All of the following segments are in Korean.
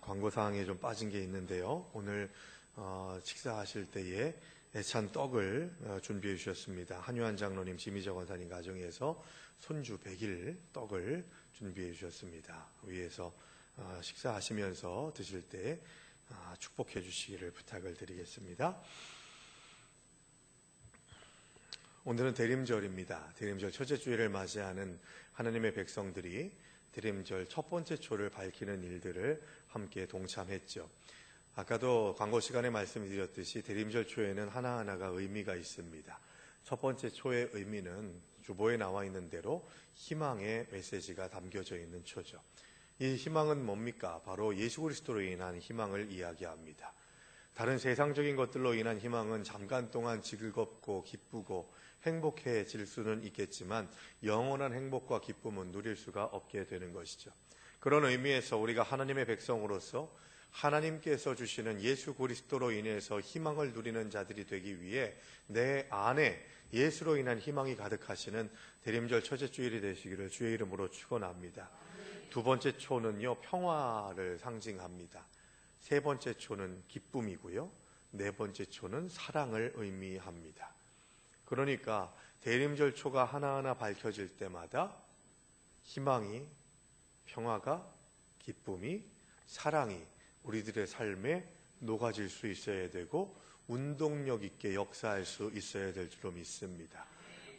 광고 사항에 좀 빠진 게 있는데요. 오늘 식사하실 때에 애찬 떡을 준비해 주셨습니다. 한유한 장로님, 지미정 원사님 가정에서 손주 100일 떡을 준비해 주셨습니다. 위에서 식사하시면서 드실 때 축복해 주시기를 부탁을 드리겠습니다. 오늘은 대림절입니다. 대림절 첫째 주일을 맞이하는 하나님의 백성들이 대림절 첫 번째 초를 밝히는 일들을 함께 동참했죠. 아까도 광고 시간에 말씀드렸듯이 대림절 초에는 하나하나가 의미가 있습니다. 첫 번째 초의 의미는 주보에 나와 있는 대로 희망의 메시지가 담겨져 있는 초죠. 이 희망은 뭡니까? 바로 예수 그리스도로 인한 희망을 이야기합니다. 다른 세상적인 것들로 인한 희망은 잠깐 동안 즐겁고 기쁘고 행복해질 수는 있겠지만 영원한 행복과 기쁨은 누릴 수가 없게 되는 것이죠. 그런 의미에서 우리가 하나님의 백성으로서 하나님께서 주시는 예수 그리스도로 인해서 희망을 누리는 자들이 되기 위해 내 안에 예수로 인한 희망이 가득하시는 대림절 첫째 주일이 되시기를 주의 이름으로 축원합니다. 두 번째 초는요, 평화를 상징합니다. 세 번째 초는 기쁨이고요, 네 번째 초는 사랑을 의미합니다. 그러니까 대림절 초가 하나하나 밝혀질 때마다 희망이, 평화가, 기쁨이, 사랑이 우리들의 삶에 녹아질 수 있어야 되고 운동력 있게 역사할 수 있어야 될 줄로 믿습니다.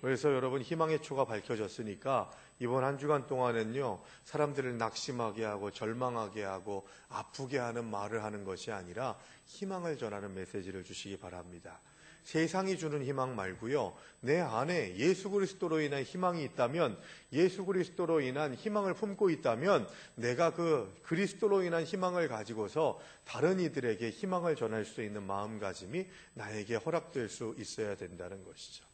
그래서 여러분, 희망의 초가 밝혀졌으니까 이번 한 주간 동안은요, 사람들을 낙심하게 하고 절망하게 하고 아프게 하는 말을 하는 것이 아니라 희망을 전하는 메시지를 주시기 바랍니다. 세상이 주는 희망 말고요, 내 안에 예수 그리스도로 인한 희망이 있다면, 예수 그리스도로 인한 희망을 품고 있다면 내가 그 그리스도로 인한 희망을 가지고서 다른 이들에게 희망을 전할 수 있는 마음가짐이 나에게 허락될 수 있어야 된다는 것이죠.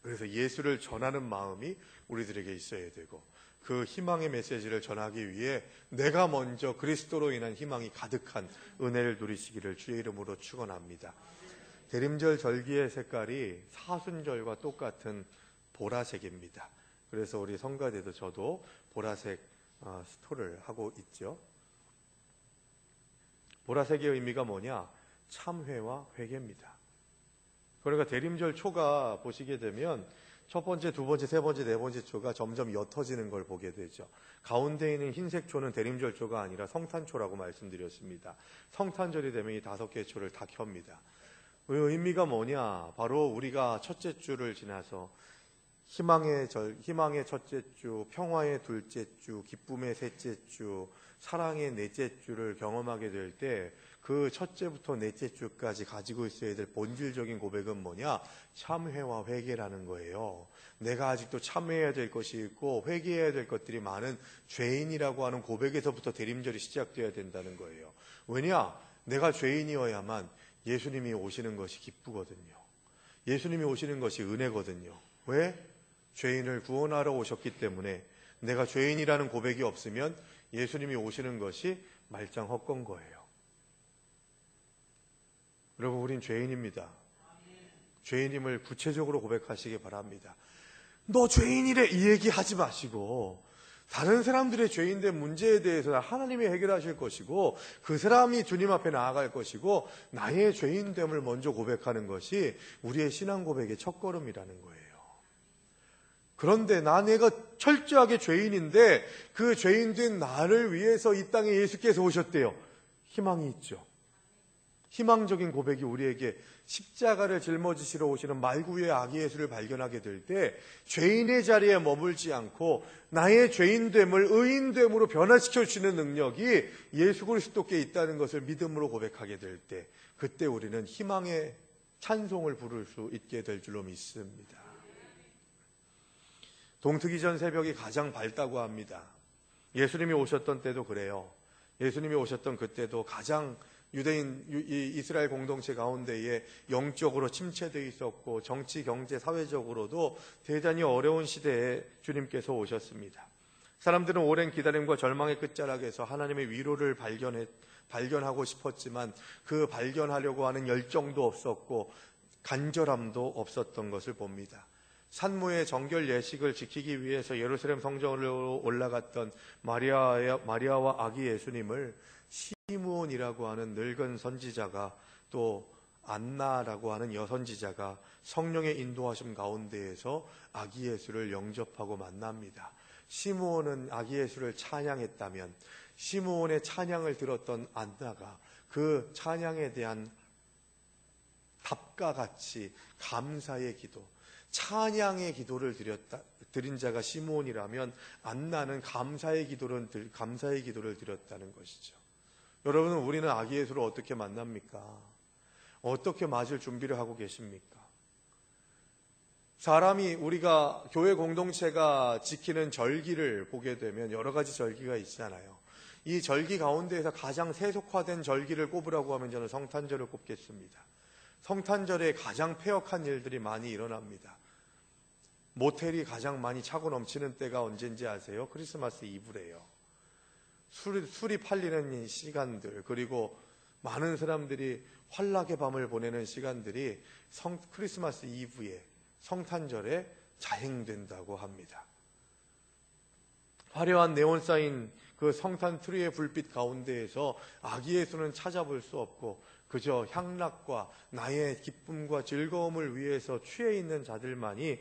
그래서 예수를 전하는 마음이 우리들에게 있어야 되고, 그 희망의 메시지를 전하기 위해 내가 먼저 그리스도로 인한 희망이 가득한 은혜를 누리시기를 주의 이름으로 축원합니다. 대림절 절기의 색깔이 사순절과 똑같은 보라색입니다. 그래서 우리 성가대도 저도 보라색 스토를 하고 있죠. 보라색의 의미가 뭐냐? 참회와 회개입니다. 그러니까 대림절 초가 보시게 되면 첫 번째, 두 번째, 세 번째, 네 번째 초가 점점 옅어지는 걸 보게 되죠. 가운데 있는 흰색 초는 대림절 초가 아니라 성탄초라고 말씀드렸습니다. 성탄절이 되면 이 5개의 초를 다 켭니다. 의미가 뭐냐? 바로 우리가 첫째 주를 지나서 희망의 첫째 주, 평화의 둘째 주, 기쁨의 셋째 주, 사랑의 넷째 주를 경험하게 될 때 그 첫째부터 넷째 주까지 가지고 있어야 될 본질적인 고백은 뭐냐? 참회와 회개라는 거예요. 내가 아직도 참회해야 될 것이 있고 회개해야 될 것들이 많은 죄인이라고 하는 고백에서부터 대림절이 시작돼야 된다는 거예요. 왜냐? 내가 죄인이어야만 예수님이 오시는 것이 기쁘거든요. 예수님이 오시는 것이 은혜거든요. 왜? 죄인을 구원하러 오셨기 때문에. 내가 죄인이라는 고백이 없으면 예수님이 오시는 것이 말짱 헛건 거예요. 여러분, 우린 죄인입니다. 죄인임을 구체적으로 고백하시기 바랍니다. 너 죄인이래 이 얘기 하지 마시고, 다른 사람들의 죄인된 문제에 대해서 하나님이 해결하실 것이고, 그 사람이 주님 앞에 나아갈 것이고, 나의 죄인됨을 먼저 고백하는 것이 우리의 신앙 고백의 첫걸음이라는 거예요. 그런데 내가 철저하게 죄인인데 그 죄인된 나를 위해서 이 땅에 예수께서 오셨대요. 희망이 있죠. 희망적인 고백이 우리에게 십자가를 짊어지시러 오시는 말구의 아기 예수를 발견하게 될 때 죄인의 자리에 머물지 않고 나의 죄인됨을 의인됨으로 변화시켜 주시는 능력이 예수 그리스도께 있다는 것을 믿음으로 고백하게 될 때, 그때 우리는 희망의 찬송을 부를 수 있게 될 줄로 믿습니다. 동트기 전 새벽이 가장 밝다고 합니다. 예수님이 오셨던 때도 그래요. 예수님이 오셨던 그때도 가장 유대인 이스라엘 공동체 가운데에 영적으로 침체되어 있었고 정치, 경제, 사회적으로도 대단히 어려운 시대에 주님께서 오셨습니다. 사람들은 오랜 기다림과 절망의 끝자락에서 하나님의 위로를 발견하고 싶었지만 그 발견하려고 하는 열정도 없었고 간절함도 없었던 것을 봅니다. 산모의 정결 예식을 지키기 위해서 예루살렘 성전으로 올라갔던 마리아와 아기 예수님을 시므온이라고 하는 늙은 선지자가, 또 안나라고 하는 여선지자가 성령의 인도하심 가운데에서 아기 예수를 영접하고 만납니다. 시므온은 아기 예수를 찬양했다면 시므온의 찬양을 들었던 안나가 그 찬양에 대한 답과 같이 감사의 기도, 찬양의 기도를 드린 자가 시므온이라면 안나는 감사의 기도를 드렸다는 것이죠. 여러분, 우리는 아기 예수를 어떻게 만납니까? 어떻게 맞을 준비를 하고 계십니까? 우리가 교회 공동체가 지키는 절기를 보게 되면 여러 가지 절기가 있잖아요. 이 절기 가운데에서 가장 세속화된 절기를 꼽으라고 하면 저는 성탄절을 꼽겠습니다. 성탄절에 가장 폐역한 일들이 많이 일어납니다. 모텔이 가장 많이 차고 넘치는 때가 언제인지 아세요? 크리스마스 이브래요. 술이 팔리는 시간들, 그리고 많은 사람들이 환락의 밤을 보내는 시간들이 크리스마스 이브에, 성탄절에 자행된다고 합니다. 화려한 네온 사인 그 성탄 트리의 불빛 가운데에서 아기 예수는 찾아볼 수 없고 그저 향락과 나의 기쁨과 즐거움을 위해서 취해 있는 자들만이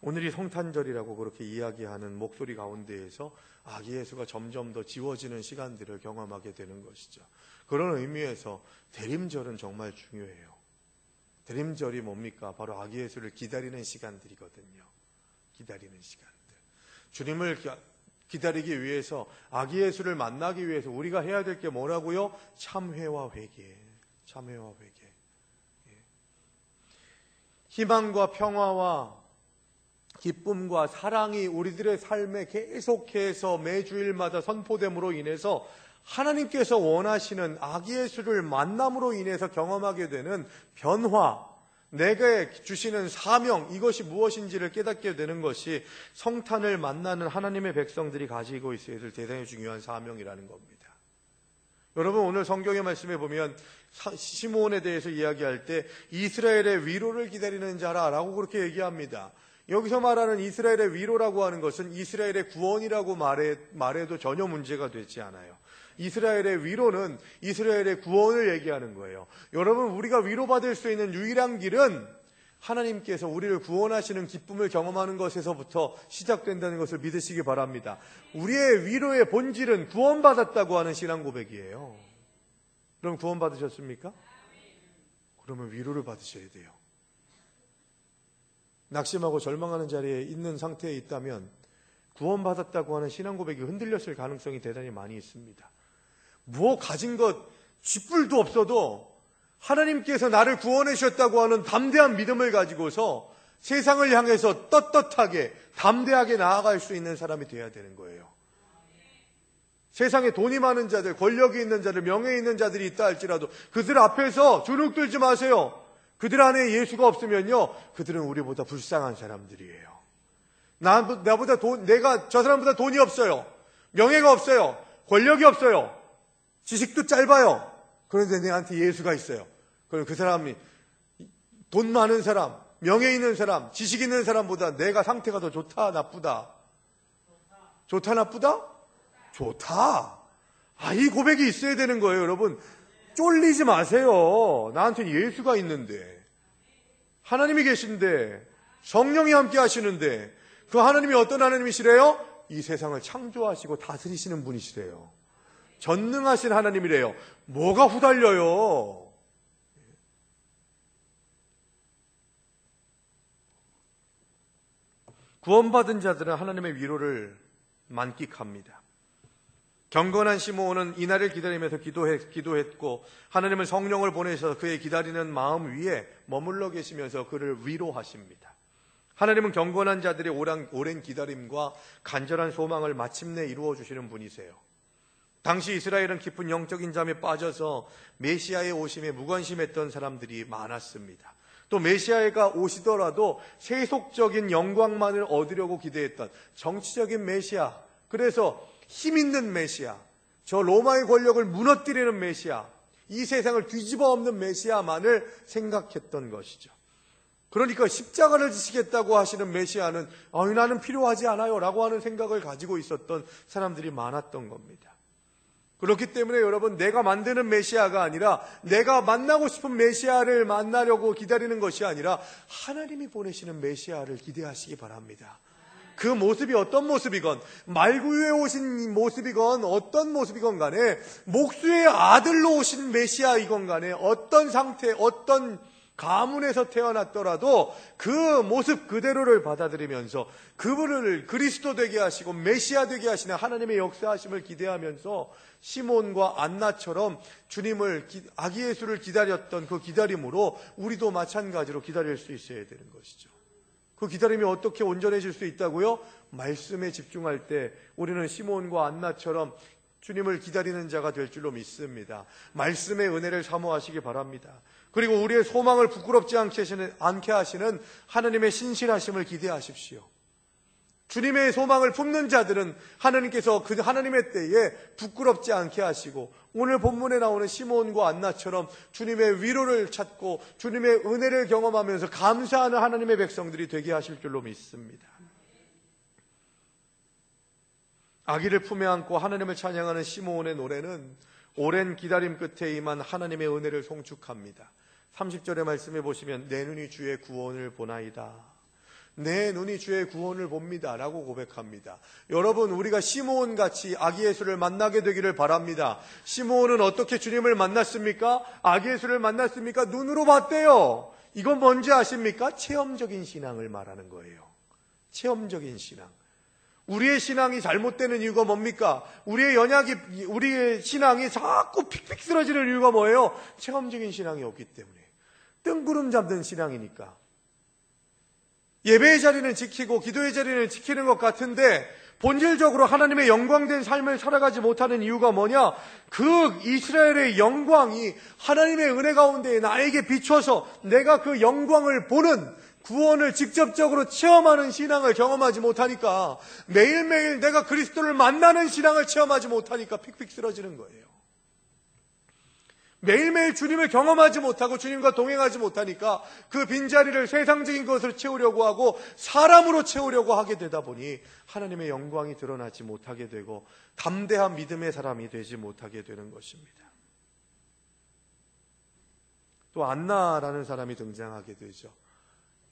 오늘이 성탄절이라고 그렇게 이야기하는 목소리 가운데에서 아기 예수가 점점 더 지워지는 시간들을 경험하게 되는 것이죠. 그런 의미에서 대림절은 정말 중요해요. 대림절이 뭡니까? 바로 아기 예수를 기다리는 시간들이거든요. 기다리는 시간들. 주님을 기다리기 위해서, 아기 예수를 만나기 위해서 우리가 해야 될 게 뭐라고요? 참회와 회개. 참회와 회개. 희망과 평화와 기쁨과 사랑이 우리들의 삶에 계속해서 매주일마다 선포됨으로 인해서 하나님께서 원하시는 아기 예수를 만남으로 인해서 경험하게 되는 변화, 내게 주시는 사명, 이것이 무엇인지를 깨닫게 되는 것이 성탄을 만나는 하나님의 백성들이 가지고 있어야 될 대단히 중요한 사명이라는 겁니다. 여러분, 오늘 성경의 말씀에 보면 시므온에 대해서 이야기할 때 이스라엘의 위로를 기다리는 자라라고 그렇게 얘기합니다. 여기서 말하는 이스라엘의 위로라고 하는 것은 이스라엘의 구원이라고 말해도 전혀 문제가 되지 않아요. 이스라엘의 위로는 이스라엘의 구원을 얘기하는 거예요. 여러분, 우리가 위로받을 수 있는 유일한 길은 하나님께서 우리를 구원하시는 기쁨을 경험하는 것에서부터 시작된다는 것을 믿으시기 바랍니다. 우리의 위로의 본질은 구원받았다고 하는 신앙 고백이에요. 그럼 구원받으셨습니까? 그러면 위로를 받으셔야 돼요. 낙심하고 절망하는 자리에 있는 상태에 있다면 구원받았다고 하는 신앙 고백이 흔들렸을 가능성이 대단히 많이 있습니다. 가진 것 쥐뿔도 없어도 하나님께서 나를 구원해 주셨다고 하는 담대한 믿음을 가지고서 세상을 향해서 떳떳하게 담대하게 나아갈 수 있는 사람이 되어야 되는 거예요. 세상에 돈이 많은 자들, 권력이 있는 자들, 명예 있는 자들이 있다 할지라도 그들 앞에서 주눅 들지 마세요. 그들 안에 예수가 없으면요, 그들은 우리보다 불쌍한 사람들이에요. 내가 저 사람보다 돈이 없어요. 명예가 없어요. 권력이 없어요. 지식도 짧아요. 그런데 내한테 예수가 있어요. 그럼 그 사람이 돈 많은 사람, 명예 있는 사람, 지식 있는 사람보다 내가 상태가 더 좋다, 나쁘다? 좋다, 나쁘다? 좋다. 이 고백이 있어야 되는 거예요, 여러분. 쫄리지 마세요. 나한테는 예수가 있는데, 하나님이 계신데, 성령이 함께 하시는데, 그 하나님이 어떤 하나님이시래요? 이 세상을 창조하시고 다스리시는 분이시래요. 전능하신 하나님이래요. 뭐가 후달려요? 구원받은 자들은 하나님의 위로를 만끽합니다. 경건한 시므온은 이날을 기다리면서 기도했고 하나님은 성령을 보내셔서 그의 기다리는 마음 위에 머물러 계시면서 그를 위로하십니다. 하나님은 경건한 자들의 오랜 기다림과 간절한 소망을 마침내 이루어 주시는 분이세요. 당시 이스라엘은 깊은 영적인 잠에 빠져서 메시아의 오심에 무관심했던 사람들이 많았습니다. 또 메시아가 오시더라도 세속적인 영광만을 얻으려고 기대했던 정치적인 메시아, 그래서 힘 있는 메시아, 저 로마의 권력을 무너뜨리는 메시아, 이 세상을 뒤집어 엎는 메시아만을 생각했던 것이죠. 그러니까 십자가를 지시겠다고 하시는 메시아는 나는 필요하지 않아요 라고 하는 생각을 가지고 있었던 사람들이 많았던 겁니다. 그렇기 때문에 여러분, 내가 만드는 메시아가 아니라 내가 만나고 싶은 메시아를 만나려고 기다리는 것이 아니라 하나님이 보내시는 메시아를 기대하시기 바랍니다. 그 모습이 어떤 모습이건, 말구유에 오신 모습이건 어떤 모습이건 간에, 목수의 아들로 오신 메시아이건 간에, 어떤 상태, 어떤 가문에서 태어났더라도 그 모습 그대로를 받아들이면서 그분을 그리스도 되게 하시고 메시아 되게 하시는 하나님의 역사하심을 기대하면서 시몬과 안나처럼 주님을, 아기 예수를 기다렸던 그 기다림으로 우리도 마찬가지로 기다릴 수 있어야 되는 것이죠. 그 기다림이 어떻게 온전해질 수 있다고요? 말씀에 집중할 때 우리는 시몬과 안나처럼 주님을 기다리는 자가 될 줄로 믿습니다. 말씀의 은혜를 사모하시기 바랍니다. 그리고 우리의 소망을 부끄럽지 않게 하시는 하나님의 신실하심을 기대하십시오. 주님의 소망을 품는 자들은 하나님께서 그 하나님의 때에 부끄럽지 않게 하시고, 오늘 본문에 나오는 시몬과 안나처럼 주님의 위로를 찾고 주님의 은혜를 경험하면서 감사하는 하나님의 백성들이 되게 하실 줄로 믿습니다. 아기를 품에 안고 하나님을 찬양하는 시몬의 노래는 오랜 기다림 끝에 임한 하나님의 은혜를 송축합니다. 30절의 말씀에 보시면 내 눈이 주의 구원을 보나이다. 내 눈이 주의 구원을 봅니다 라고 고백합니다. 여러분, 우리가 시므온같이 아기 예수를 만나게 되기를 바랍니다. 시므온은 어떻게 주님을 만났습니까? 아기 예수를 만났습니까? 눈으로 봤대요. 이건 뭔지 아십니까? 체험적인 신앙을 말하는 거예요. 체험적인 신앙. 우리의 신앙이 잘못되는 이유가 뭡니까? 우리의 신앙이 자꾸 픽픽 쓰러지는 이유가 뭐예요? 체험적인 신앙이 없기 때문에. 뜬구름 잡는 신앙이니까. 예배의 자리는 지키고 기도의 자리는 지키는 것 같은데 본질적으로 하나님의 영광된 삶을 살아가지 못하는 이유가 뭐냐? 그 이스라엘의 영광이 하나님의 은혜 가운데 나에게 비춰서 내가 그 영광을 보는, 구원을 직접적으로 체험하는 신앙을 경험하지 못하니까, 매일매일 내가 그리스도를 만나는 신앙을 체험하지 못하니까 픽픽 쓰러지는 거예요. 매일매일 주님을 경험하지 못하고 주님과 동행하지 못하니까 그 빈자리를 세상적인 것으로 채우려고 하고 사람으로 채우려고 하게 되다 보니 하나님의 영광이 드러나지 못하게 되고 담대한 믿음의 사람이 되지 못하게 되는 것입니다. 또 안나라는 사람이 등장하게 되죠.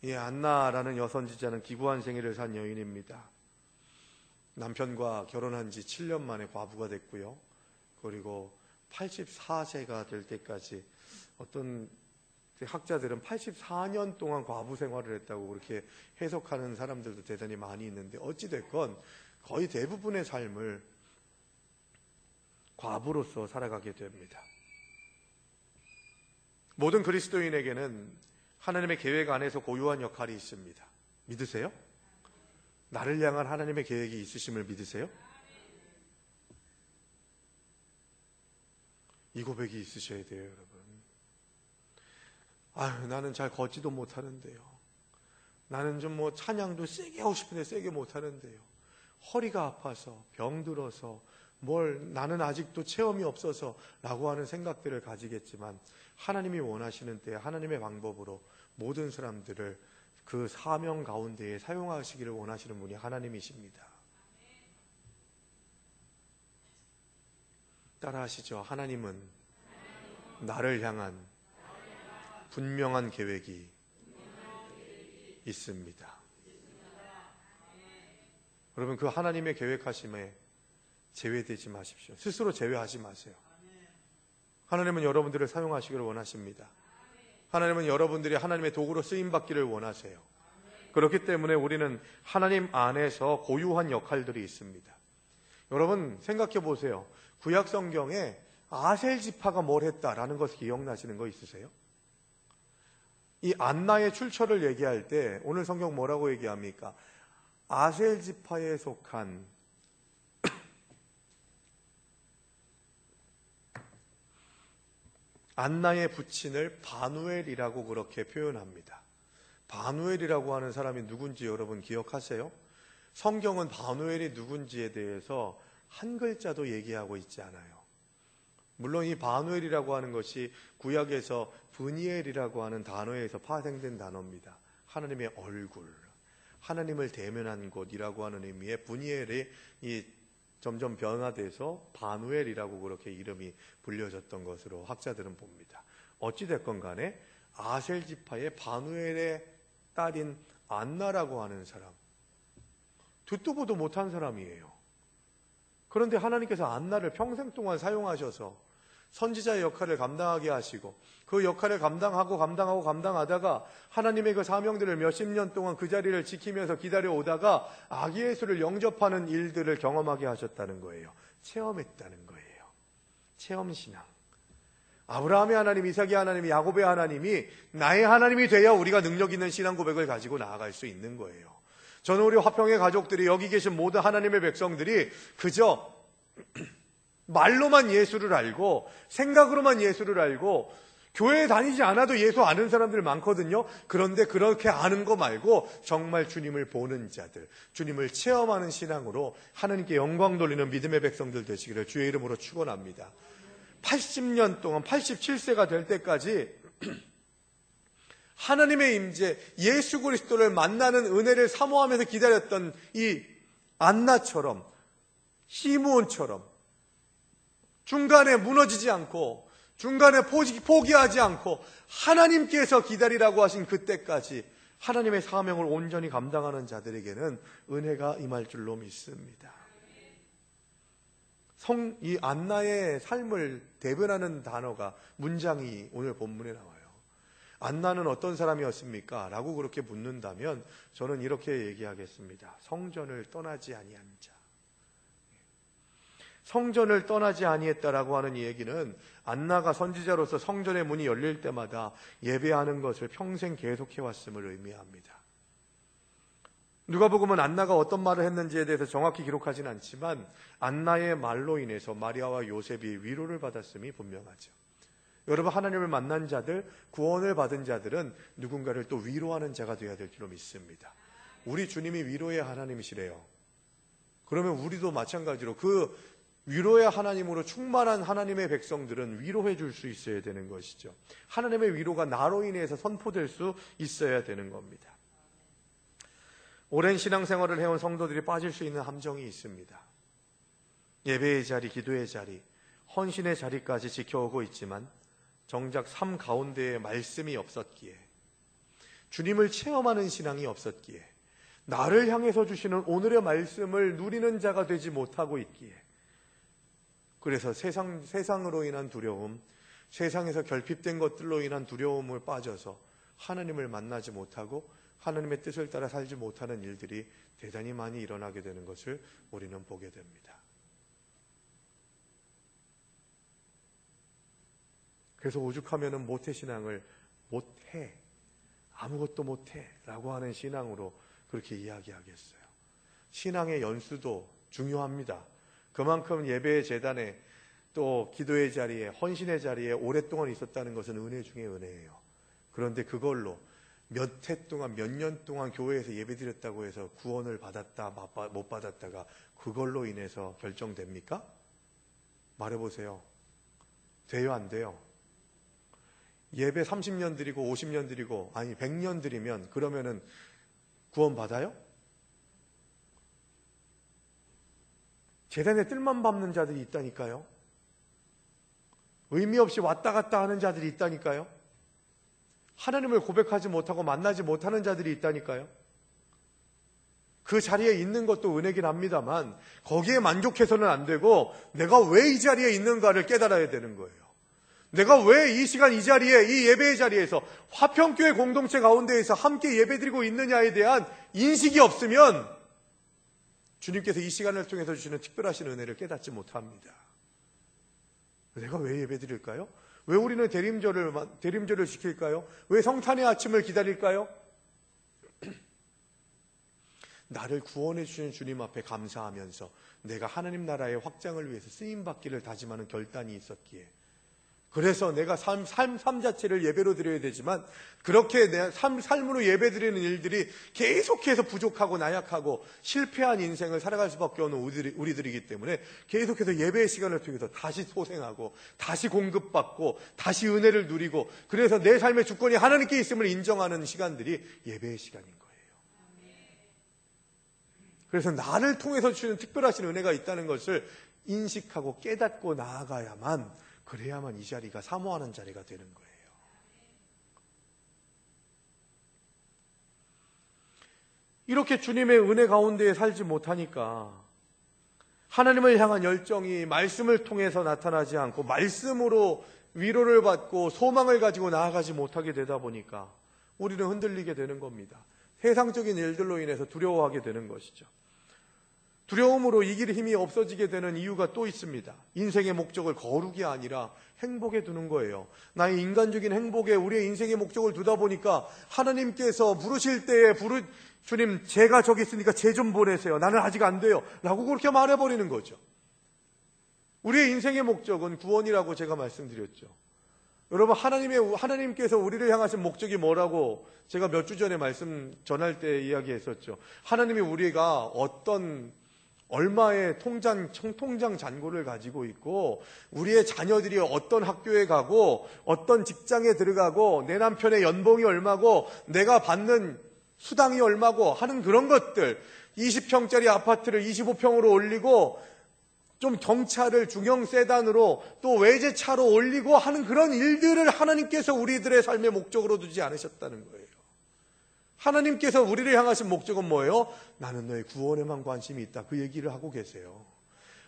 이 안나라는 여선지자는 기구한 생애를 산 여인입니다. 남편과 결혼한 지 7년 만에 과부가 됐고요. 그리고 84세가 될 때까지, 어떤 학자들은 84년 동안 과부 생활을 했다고 그렇게 해석하는 사람들도 대단히 많이 있는데, 어찌됐건 거의 대부분의 삶을 과부로서 살아가게 됩니다. 모든 그리스도인에게는 하나님의 계획 안에서 고유한 역할이 있습니다. 믿으세요? 나를 향한 하나님의 계획이 있으심을 믿으세요? 이 고백이 있으셔야 돼요, 여러분. 나는 잘 걷지도 못하는데요. 나는 좀 찬양도 세게 하고 싶은데 세게 못하는데요. 허리가 아파서, 병들어서, 나는 아직도 체험이 없어서 라고 하는 생각들을 가지겠지만, 하나님이 원하시는 때 하나님의 방법으로 모든 사람들을 그 사명 가운데에 사용하시기를 원하시는 분이 하나님이십니다. 따라하시죠. 하나님은 나를 향한 분명한 계획이 있습니다. 여러분, 그 하나님의 계획하심에 제외되지 마십시오. 스스로 제외하지 마세요. 하나님은 여러분들을 사용하시기를 원하십니다. 하나님은 여러분들이 하나님의 도구로 쓰임받기를 원하세요. 그렇기 때문에 우리는 하나님 안에서 고유한 역할들이 있습니다. 여러분, 생각해 보세요. 구약 성경에 아셀 지파가 뭘 했다라는 것을 기억나시는 거 있으세요? 이 안나의 출처를 얘기할 때 오늘 성경 뭐라고 얘기합니까? 아셀 지파에 속한 안나의 부친을 바누엘이라고 그렇게 표현합니다. 바누엘이라고 하는 사람이 누군지 여러분 기억하세요? 성경은 바누엘이 누군지에 대해서 한 글자도 얘기하고 있지 않아요. 물론 이 바누엘이라고 하는 것이 구약에서 브니엘이라고 하는 단어에서 파생된 단어입니다. 하나님의 얼굴, 하나님을 대면한 곳이라고 하는 의미의 브니엘이 점점 변화돼서 바누엘이라고 그렇게 이름이 불려졌던 것으로 학자들은 봅니다. 어찌됐건 간에 아셀 지파의 바누엘의 딸인 안나라고 하는 사람, 듣도 보도 못한 사람이에요. 그런데 하나님께서 안나를 평생 동안 사용하셔서 선지자의 역할을 감당하게 하시고 그 역할을 감당하다가 하나님의 그 사명들을 몇십 년 동안 그 자리를 지키면서 기다려 오다가 아기 예수를 영접하는 일들을 경험하게 하셨다는 거예요. 체험했다는 거예요. 체험신앙. 아브라함의 하나님, 이삭의 하나님, 야곱의 하나님이 나의 하나님이 돼야 우리가 능력 있는 신앙 고백을 가지고 나아갈 수 있는 거예요. 저는 우리 화평의 가족들이, 여기 계신 모든 하나님의 백성들이 그저 말로만 예수를 알고 생각으로만 예수를 알고 교회에 다니지 않아도 예수 아는 사람들 많거든요. 그런데 그렇게 아는 거 말고 정말 주님을 보는 자들, 주님을 체험하는 신앙으로 하나님께 영광 돌리는 믿음의 백성들 되시기를 주의 이름으로 축원합니다. 80년 동안 87세가 될 때까지 하나님의 임재, 예수 그리스도를 만나는 은혜를 사모하면서 기다렸던 이 안나처럼, 시므온처럼 중간에 무너지지 않고 중간에 포기하지 않고 하나님께서 기다리라고 하신 그때까지 하나님의 사명을 온전히 감당하는 자들에게는 은혜가 임할 줄로 믿습니다. 이 안나의 삶을 대변하는 단어가, 문장이 오늘 본문에 나와요. 안나는 어떤 사람이었습니까? 라고 그렇게 묻는다면 저는 이렇게 얘기하겠습니다. 성전을 떠나지 아니한 자. 성전을 떠나지 아니했다라고 하는 이 얘기는 안나가 선지자로서 성전의 문이 열릴 때마다 예배하는 것을 평생 계속해왔음을 의미합니다. 누가복음은 안나가 어떤 말을 했는지에 대해서 정확히 기록하지는 않지만 안나의 말로 인해서 마리아와 요셉이 위로를 받았음이 분명하죠. 여러분, 하나님을 만난 자들, 구원을 받은 자들은 누군가를 또 위로하는 자가 되어야 될 줄로 믿습니다. 우리 주님이 위로의 하나님이시래요. 그러면 우리도 마찬가지로 그 위로의 하나님으로 충만한 하나님의 백성들은 위로해 줄 수 있어야 되는 것이죠. 하나님의 위로가 나로 인해서 선포될 수 있어야 되는 겁니다. 오랜 신앙생활을 해온 성도들이 빠질 수 있는 함정이 있습니다. 예배의 자리, 기도의 자리, 헌신의 자리까지 지켜오고 있지만 정작 삶 가운데에 말씀이 없었기에, 주님을 체험하는 신앙이 없었기에, 나를 향해서 주시는 오늘의 말씀을 누리는 자가 되지 못하고 있기에, 그래서 세상으로 인한 두려움, 세상에서 결핍된 것들로 인한 두려움을 빠져서 하나님을 만나지 못하고 하나님의 뜻을 따라 살지 못하는 일들이 대단히 많이 일어나게 되는 것을 우리는 보게 됩니다. 그래서 오죽하면은 모태신앙을 못해, 아무것도 못해 라고 하는 신앙으로 그렇게 이야기하겠어요. 신앙의 연수도 중요합니다. 그만큼 예배의 제단에 또 기도의 자리에, 헌신의 자리에 오랫동안 있었다는 것은 은혜 중에 은혜예요. 그런데 그걸로 몇 해 동안, 몇 년 동안 교회에서 예배드렸다고 해서 구원을 받았다, 못 받았다가 그걸로 인해서 결정됩니까? 말해보세요. 돼요, 안 돼요? 예배 30년 드리고 50년 드리고, 아니 100년 드리면 그러면은 구원 받아요? 제단에 뜰만 밟는 자들이 있다니까요. 의미 없이 왔다 갔다 하는 자들이 있다니까요. 하나님을 고백하지 못하고 만나지 못하는 자들이 있다니까요. 그 자리에 있는 것도 은혜긴 합니다만 거기에 만족해서는 안 되고 내가 왜 이 자리에 있는가를 깨달아야 되는 거예요. 내가 왜 이 시간 이 자리에, 이 예배의 자리에서 화평교회 공동체 가운데에서 함께 예배드리고 있느냐에 대한 인식이 없으면 주님께서 이 시간을 통해서 주시는 특별하신 은혜를 깨닫지 못합니다. 내가 왜 예배드릴까요? 왜 우리는 대림절을 지킬까요? 왜 성탄의 아침을 기다릴까요? 나를 구원해 주신 주님 앞에 감사하면서 내가 하나님 나라의 확장을 위해서 쓰임받기를 다짐하는 결단이 있었기에, 그래서 내가 삶 자체를 예배로 드려야 되지만 그렇게 내 삶으로 예배 드리는 일들이 계속해서 부족하고 나약하고 실패한 인생을 살아갈 수밖에 없는 우리들이기 때문에 계속해서 예배의 시간을 통해서 다시 소생하고 다시 공급받고 다시 은혜를 누리고 그래서 내 삶의 주권이 하나님께 있음을 인정하는 시간들이 예배의 시간인 거예요. 그래서 나를 통해서 주시는 특별하신 은혜가 있다는 것을 인식하고 깨닫고 나아가야만 그래야만 이 자리가 사모하는 자리가 되는 거예요. 이렇게 주님의 은혜 가운데 살지 못하니까 하나님을 향한 열정이 말씀을 통해서 나타나지 않고 말씀으로 위로를 받고 소망을 가지고 나아가지 못하게 되다 보니까 우리는 흔들리게 되는 겁니다. 세상적인 일들로 인해서 두려워하게 되는 것이죠. 두려움으로 이길 힘이 없어지게 되는 이유가 또 있습니다. 인생의 목적을 거룩이 아니라 행복에 두는 거예요. 나의 인간적인 행복에 우리의 인생의 목적을 두다 보니까 하나님께서 부르실 때에 주님 제가 저기 있으니까 쟤 좀 보내세요. 나는 아직 안 돼요. 라고 그렇게 말해버리는 거죠. 우리의 인생의 목적은 구원이라고 제가 말씀드렸죠. 여러분 하나님께서 우리를 향하신 목적이 뭐라고 제가 몇 주 전에 말씀 전할 때 이야기했었죠. 하나님이 우리가 얼마의 통장 잔고를 가지고 있고 우리의 자녀들이 어떤 학교에 가고 어떤 직장에 들어가고 내 남편의 연봉이 얼마고 내가 받는 수당이 얼마고 하는 그런 것들 20평짜리 아파트를 25평으로 올리고 좀 경차를 중형 세단으로 또 외제차로 올리고 하는 그런 일들을 하나님께서 우리들의 삶의 목적으로 두지 않으셨다는 거예요. 하나님께서 우리를 향하신 목적은 뭐예요? 나는 너의 구원에만 관심이 있다. 그 얘기를 하고 계세요.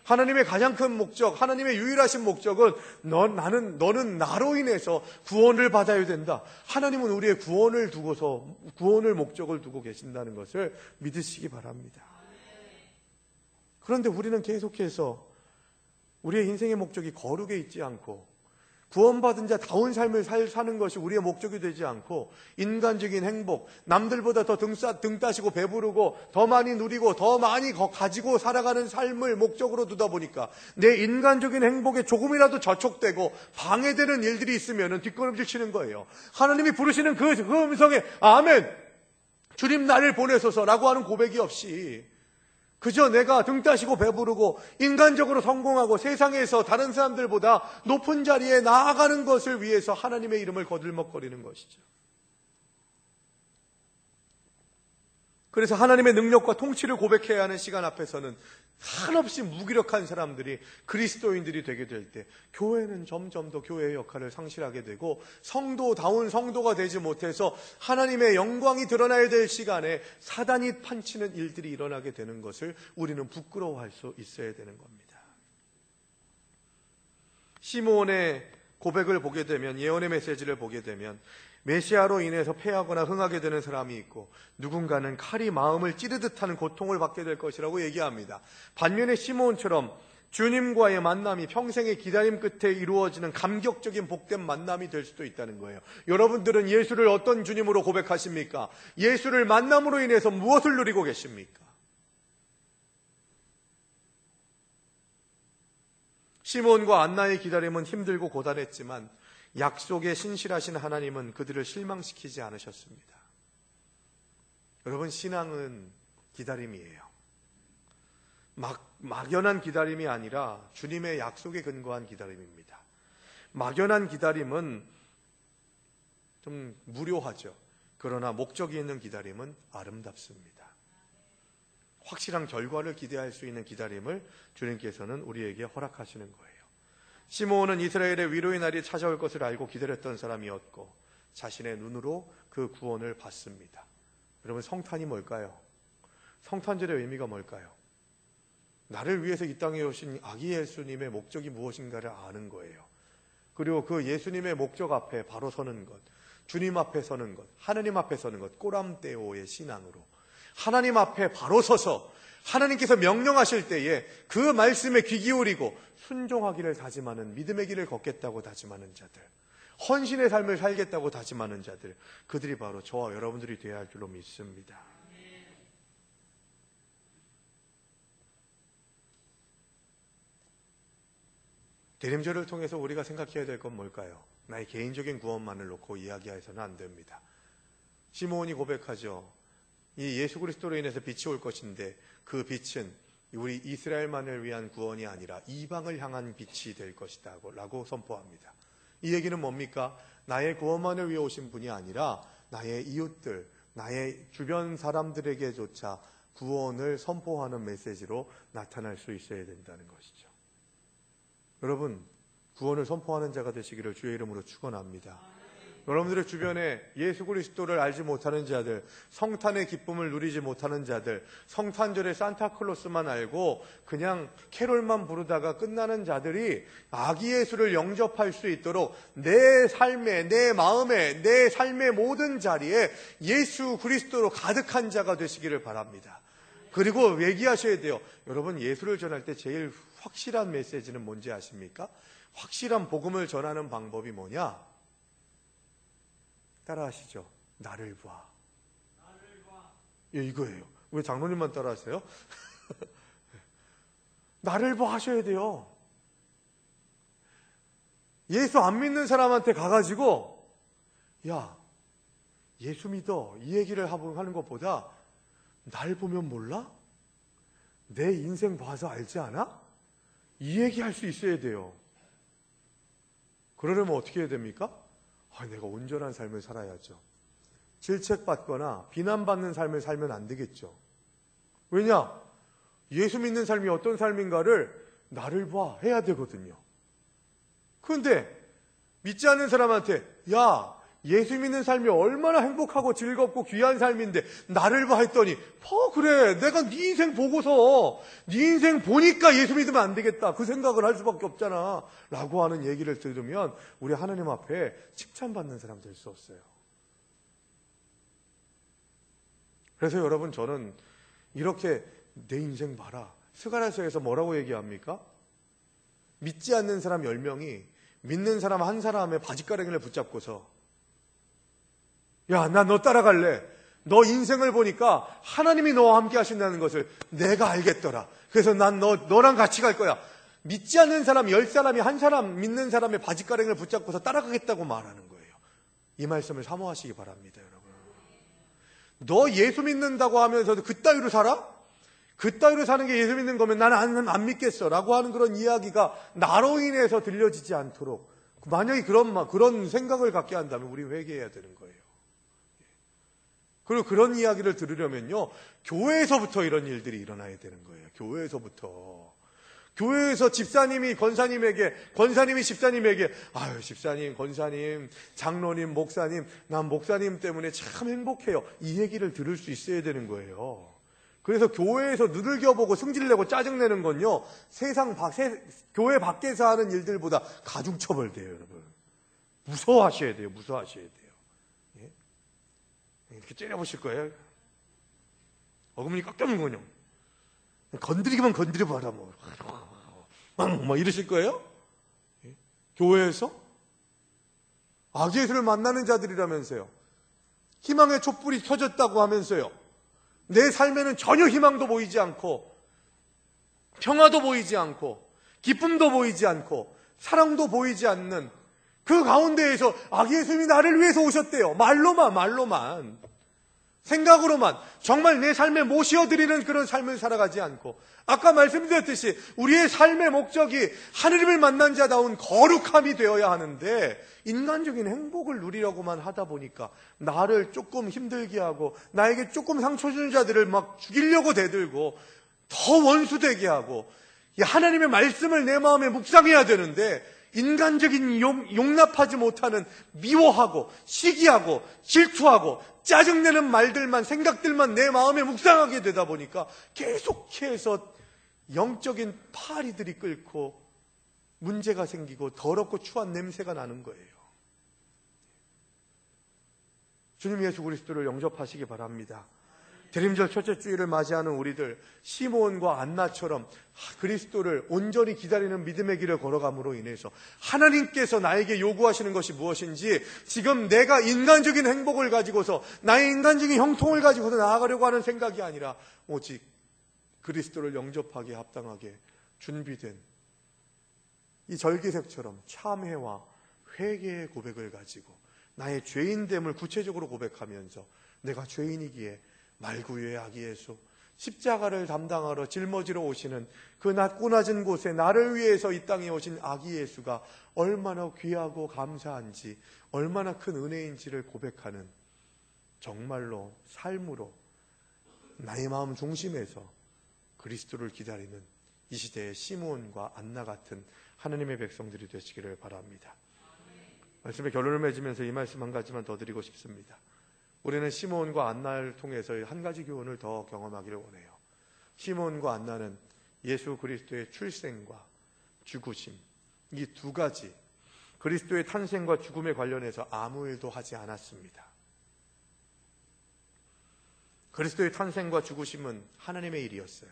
하나님의 가장 큰 목적, 하나님의 유일하신 목적은 너는 나로 인해서 구원을 받아야 된다. 하나님은 우리의 구원을 목적을 두고 계신다는 것을 믿으시기 바랍니다. 그런데 우리는 계속해서 우리의 인생의 목적이 거룩에 있지 않고 구원받은 자다운 삶을 사는 것이 우리의 목적이 되지 않고 인간적인 행복, 남들보다 더 등 따시고 배부르고 더 많이 누리고 더 많이 가지고 살아가는 삶을 목적으로 두다 보니까 내 인간적인 행복에 조금이라도 저촉되고 방해되는 일들이 있으면 뒷걸음질 치는 거예요. 하나님이 부르시는 그 음성에 아멘, 주님 나를 보내소서라고 하는 고백이 없이 그저 내가 등 따시고 배부르고 인간적으로 성공하고 세상에서 다른 사람들보다 높은 자리에 나아가는 것을 위해서 하나님의 이름을 거들먹거리는 것이죠. 그래서 하나님의 능력과 통치를 고백해야 하는 시간 앞에서는 한없이 무기력한 사람들이 그리스도인들이 되게 될 때 교회는 점점 더 교회의 역할을 상실하게 되고 성도다운 성도가 되지 못해서 하나님의 영광이 드러나야 될 시간에 사단이 판치는 일들이 일어나게 되는 것을 우리는 부끄러워할 수 있어야 되는 겁니다. 시므온의 고백을 보게 되면, 예언의 메시지를 보게 되면 메시아로 인해서 패하거나 흥하게 되는 사람이 있고 누군가는 칼이 마음을 찌르듯 하는 고통을 받게 될 것이라고 얘기합니다. 반면에 시므온처럼 주님과의 만남이 평생의 기다림 끝에 이루어지는 감격적인 복된 만남이 될 수도 있다는 거예요. 여러분들은 예수를 어떤 주님으로 고백하십니까? 예수를 만남으로 인해서 무엇을 누리고 계십니까? 시므온과 안나의 기다림은 힘들고 고단했지만 약속에 신실하신 하나님은 그들을 실망시키지 않으셨습니다. 여러분, 신앙은 기다림이에요. 막연한 기다림이 아니라 주님의 약속에 근거한 기다림입니다. 막연한 기다림은 좀 무료하죠. 그러나 목적이 있는 기다림은 아름답습니다. 확실한 결과를 기대할 수 있는 기다림을 주님께서는 우리에게 허락하시는 거예요. 시므온은 이스라엘의 위로의 날이 찾아올 것을 알고 기다렸던 사람이었고 자신의 눈으로 그 구원을 봤습니다. 여러분, 성탄이 뭘까요? 성탄절의 의미가 뭘까요? 나를 위해서 이 땅에 오신 아기 예수님의 목적이 무엇인가를 아는 거예요. 그리고 그 예수님의 목적 앞에 바로 서는 것, 주님 앞에 서는 것, 하나님 앞에 서는 것, 꼬람떼오의 신앙으로 하나님 앞에 바로 서서 하나님께서 명령하실 때에 그 말씀에 귀 기울이고 순종하기를 다짐하는, 믿음의 길을 걷겠다고 다짐하는 자들, 헌신의 삶을 살겠다고 다짐하는 자들, 그들이 바로 저와 여러분들이 되어야 할 줄로 믿습니다. 대림절을 통해서 우리가 생각해야 될 건 뭘까요? 나의 개인적인 구원만을 놓고 이야기해서는 안 됩니다. 시므온이 고백하죠. 이 예수 그리스도로 인해서 빛이 올 것인데 그 빛은 우리 이스라엘만을 위한 구원이 아니라 이방을 향한 빛이 될 것이다 라고 선포합니다. 이 얘기는 뭡니까? 나의 구원만을 위해 오신 분이 아니라 나의 이웃들, 나의 주변 사람들에게조차 구원을 선포하는 메시지로 나타날 수 있어야 된다는 것이죠. 여러분, 구원을 선포하는 자가 되시기를 주의 이름으로 축원합니다. 여러분들의 주변에 예수 그리스도를 알지 못하는 자들, 성탄의 기쁨을 누리지 못하는 자들, 성탄절에 산타클로스만 알고 그냥 캐롤만 부르다가 끝나는 자들이 아기 예수를 영접할 수 있도록 내 삶에, 내 마음에, 내 삶의 모든 자리에 예수 그리스도로 가득한 자가 되시기를 바랍니다. 그리고 얘기하셔야 돼요. 여러분, 예수를 전할 때 제일 확실한 메시지는 뭔지 아십니까? 확실한 복음을 전하는 방법이 뭐냐? 따라하시죠. 나를 봐. 예, 이거예요. 왜 장로님만 따라하세요? 나를 봐 하셔야 돼요. 예수 안 믿는 사람한테 가가지고 야, 예수 믿어 이 얘기를 하는 것보다 날 보면 몰라? 내 인생 봐서 알지 않아? 이 얘기할 수 있어야 돼요. 그러려면 어떻게 해야 됩니까? 내가 온전한 삶을 살아야죠. 질책받거나 비난받는 삶을 살면 안 되겠죠. 왜냐? 예수 믿는 삶이 어떤 삶인가를 나를 봐 해야 되거든요. 그런데 믿지 않는 사람한테 야, 예수 믿는 삶이 얼마나 행복하고 즐겁고 귀한 삶인데 나를 봐 했더니 그래, 내가 네 인생 보고서 네 인생 보니까 예수 믿으면 안 되겠다 그 생각을 할 수밖에 없잖아 라고 하는 얘기를 들으면 우리 하나님 앞에 칭찬받는 사람 될 수 없어요. 그래서 여러분, 저는 이렇게 내 인생 봐라, 스가랴서에서 뭐라고 얘기합니까? 믿지 않는 사람 10명이 믿는 사람 한 사람의 바짓가랑이를 붙잡고서 야, 나 너 따라갈래. 너 인생을 보니까 하나님이 너와 함께 하신다는 것을 내가 알겠더라. 그래서 난 너랑 같이 갈 거야. 믿지 않는 사람 10사람이 한 사람 믿는 사람의 바짓가랑이를 붙잡고서 따라가겠다고 말하는 거예요. 이 말씀을 사모하시기 바랍니다, 여러분. 너 예수 믿는다고 하면서도 그따위로 살아? 그따위로 사는 게 예수 믿는 거면 나는 안 믿겠어 라고 하는 그런 이야기가 나로 인해서 들려지지 않도록, 만약에 그런 생각을 갖게 한다면 우리 회개해야 되는 거예요. 그리고 그런 이야기를 들으려면요, 교회에서부터 이런 일들이 일어나야 되는 거예요. 교회에서 집사님이 권사님이 집사님에게 아유, 집사님, 권사님, 장로님, 목사님, 난 목사님 때문에 참 행복해요, 이 얘기를 들을 수 있어야 되는 거예요. 그래서 교회에서 누들겨보고 승질내고 짜증내는 건요, 교회 밖에서 하는 일들보다 가중처벌돼요, 여러분. 무서워하셔야 돼요. 이렇게 째려보실 거예요. 어금니 꽉 잡는 거요. 건드리기만 건드려봐라, 뭐 이러실 거예요? 교회에서? 아기 예수를 만나는 자들이라면서요. 희망의 촛불이 켜졌다고 하면서요. 내 삶에는 전혀 희망도 보이지 않고, 평화도 보이지 않고, 기쁨도 보이지 않고, 사랑도 보이지 않는 그 가운데에서 아기 예수님이 나를 위해서 오셨대요. 말로만, 생각으로만, 정말 내 삶에 모시어드리는 그런 삶을 살아가지 않고, 아까 말씀드렸듯이 우리의 삶의 목적이 하느님을 만난 자다운 거룩함이 되어야 하는데, 인간적인 행복을 누리려고만 하다 보니까 나를 조금 힘들게 하고 나에게 조금 상처 주는 자들을 막 죽이려고 대들고 더 원수되게 하고, 하나님의 말씀을 내 마음에 묵상해야 되는데 인간적인 용납하지 못하는 미워하고 시기하고 질투하고 짜증내는 말들만, 생각들만 내 마음에 묵상하게 되다 보니까 계속해서 영적인 파리들이 끓고 문제가 생기고 더럽고 추한 냄새가 나는 거예요. 주님 예수 그리스도를 영접하시기 바랍니다. 대림절 첫째 주일을 맞이하는 우리들, 시므온과 안나처럼 그리스도를 온전히 기다리는 믿음의 길을 걸어감으로 인해서 하나님께서 나에게 요구하시는 것이 무엇인지, 지금 내가 인간적인 행복을 가지고서, 나의 인간적인 형통을 가지고서 나아가려고 하는 생각이 아니라 오직 그리스도를 영접하기에 합당하게 준비된 이 절기색처럼 참회와 회개의 고백을 가지고 나의 죄인됨을 구체적으로 고백하면서 내가 죄인이기에 말구유의 아기 예수, 십자가를 담당하러 짊어지러 오시는 그 낮고 낮은 곳에 나를 위해서 이 땅에 오신 아기 예수가 얼마나 귀하고 감사한지, 얼마나 큰 은혜인지를 고백하는, 정말로 삶으로 나의 마음 중심에서 그리스도를 기다리는 이 시대의 시므온과 안나 같은 하나님의 백성들이 되시기를 바랍니다. 말씀의 결론을 맺으면서 이 말씀 한 가지만 더 드리고 싶습니다. 우리는 시므온과 안나를 통해서 한 가지 교훈을 더 경험하기를 원해요. 시므온과 안나는 예수 그리스도의 출생과 죽으심, 이 두 가지, 그리스도의 탄생과 죽음에 관련해서 아무 일도 하지 않았습니다. 그리스도의 탄생과 죽으심은 하나님의 일이었어요.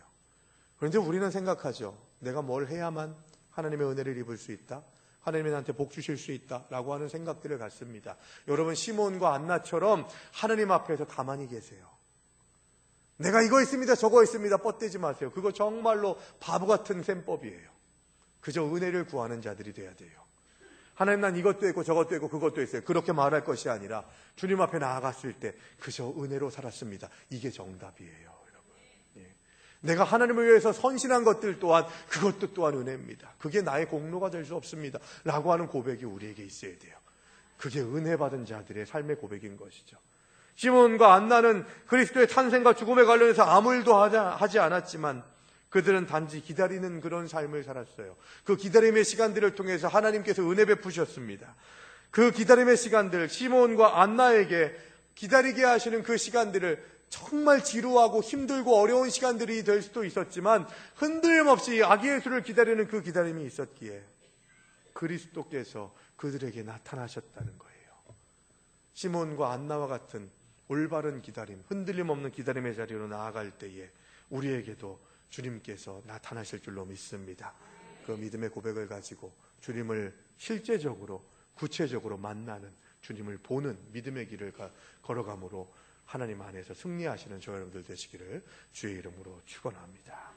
그런데 우리는 생각하죠. 내가 뭘 해야만 하나님의 은혜를 입을 수 있다? 하나님이 나한테 복 주실 수 있다라고 하는 생각들을 갖습니다. 여러분, 시몬과 안나처럼 하나님 앞에서 가만히 계세요. 내가 이거 있습니다, 저거 있습니다, 뻗대지 마세요. 그거 정말로 바보 같은 셈법이에요. 그저 은혜를 구하는 자들이 돼야 돼요. 하나님, 난 이것도 있고 저것도 있고 그것도 있어요. 그렇게 말할 것이 아니라 주님 앞에 나아갔을 때 그저 은혜로 살았습니다. 이게 정답이에요. 내가 하나님을 위해서 선신한 것들 또한, 그것도 또한 은혜입니다. 그게 나의 공로가 될 수 없습니다 라고 하는 고백이 우리에게 있어야 돼요. 그게 은혜 받은 자들의 삶의 고백인 것이죠. 시몬과 안나는 그리스도의 탄생과 죽음에 관련해서 아무 일도 하지 않았지만 그들은 단지 기다리는 그런 삶을 살았어요. 그 기다림의 시간들을 통해서 하나님께서 은혜 베푸셨습니다. 그 기다림의 시간들, 시몬과 안나에게 기다리게 하시는 그 시간들을 정말 지루하고 힘들고 어려운 시간들이 될 수도 있었지만 흔들림 없이 아기 예수를 기다리는 그 기다림이 있었기에 그리스도께서 그들에게 나타나셨다는 거예요. 시몬과 안나와 같은 올바른 기다림, 흔들림 없는 기다림의 자리로 나아갈 때에 우리에게도 주님께서 나타나실 줄로 믿습니다. 그 믿음의 고백을 가지고 주님을 실제적으로 구체적으로 만나는, 주님을 보는 믿음의 길을 걸어감으로 하나님 안에서 승리하시는 저와 여러분들 되시기를 주의 이름으로 축원합니다.